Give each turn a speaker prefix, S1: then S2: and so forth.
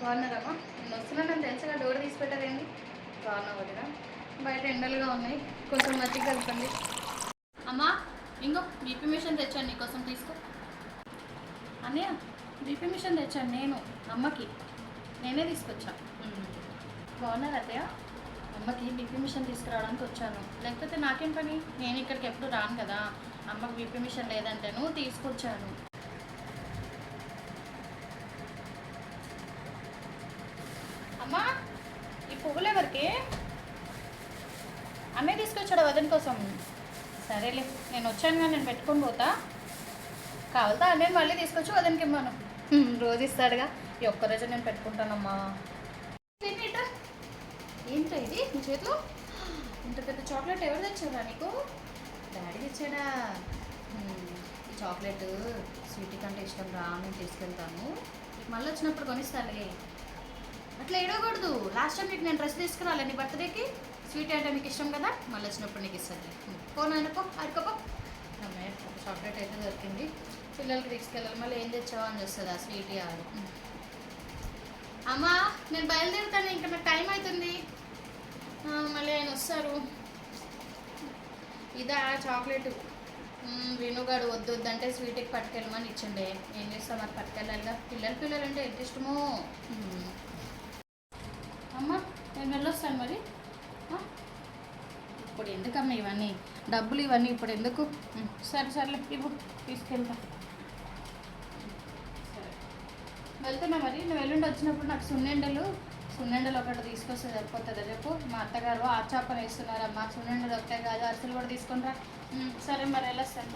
S1: బాగున్నారమ్మా? నేను వస్తున్నానని తెలుసుగా డోర్ తీసి పెట్టరేంటి? బాగున్నావు వదిన. బయట ఎండలుగా ఉన్నాయి, కొంచెం మజ్జిగ కలపండి. అమ్మా ఇంకో బీపీ మిషన్ తెచ్చాను నీకోసం, తీసుకో. అన్నయ్య బీపీ మిషన్ తెచ్చాను నేను అమ్మకి, నేనే తీసుకొచ్చా. బాగున్నారు అత్తయ్య? అమ్మకి బీపీ మిషన్ తీసుకురావడానికి వచ్చాను, లేకపోతే నాకేం పని? నేను ఇక్కడికి ఎప్పుడు రాను కదా. అమ్మకి బీపీ మిషన్ లేదంటేను తీసుకొచ్చాను. అమ్మా ఈ పువ్వులు ఎవరికి? అన్నయ్య తీసుకొచ్చాడు వదిన కోసం. సరేలే, నేను వచ్చాను కానీ నేను పెట్టుకొని పోతా. కావాలితే అన్నయ్య మళ్ళీ తీసుకొచ్చి వదినకి ఇవ్వను, రోజు ఇస్తాడుగా. ఈ ఒక్కరోజు నేను పెట్టుకుంటానమ్మా. ఏంటో ఇది నీ చేతిలో? ఇంత పెద్ద చాక్లెట్ ఎవరు తెచ్చారా నీకు? డాడీ తెచ్చాడా? ఈ చాక్లెట్ స్వీట్ కంటే ఇష్టం రా, నేను తీసుకెళ్తాను. మళ్ళీ వచ్చినప్పుడు కొనిస్తాలే. అట్లా ఏడవకూడదు. లాస్ట్ టైం నీకు నేను డ్రెస్ తీసుకురాలే నీ బర్త్డేకి. స్వీట్ అంటే నీకు ఇష్టం కదా, మళ్ళీ వచ్చినప్పుడు నీకు ఇస్తుంది. పోను అనుకో, ఆడుకోపో. అమ్మాయి చాక్లెట్ అయితే దొరికింది, పిల్లలకి తీసుకెళ్ళాలి. మళ్ళీ ఏం తెచ్చావా అని చూస్తుంది ఆ స్వీట్ ఆడు. అమ్మా నేను బయలుదేరుతాను, ఇంకా నాకు టైం అవుతుంది. మళ్ళీ ఆయన వస్తారు. ఇదా చాక్లెట్? వేణుగాడు వద్దు వద్దంటే స్వీట్కి పట్టుకెళ్ళమని ఇచ్చిండే. ఏం చేస్తాం మరి, పట్టుకెళ్ళాలిగా. పిల్లలు అంటే ఎంత ఇష్టమో. అమ్మ నేను వెళ్ళొస్తాను మరి. ఇప్పుడు ఎందుకమ్మా ఇవన్నీ డబ్బులు, ఇవన్నీ ఇప్పుడు ఎందుకు? సరే ఇవ్వు, తీసుకెళ్తా. సరే వెళ్తున్నా మరి. నువ్వు ఎల్లుండి వచ్చినప్పుడు నాకు సున్నెండలు ఒకటి తీసుకొస్తే సరిపోతుంది. రేపు మా అత్తగారు ఆ చేపలు వేస్తున్నారమ్మా, సున్నెండలు ఒకటే కాదు అరిసెలు కూడా తీసుకొని రా. సరే మరి వెళ్ళొస్తాను.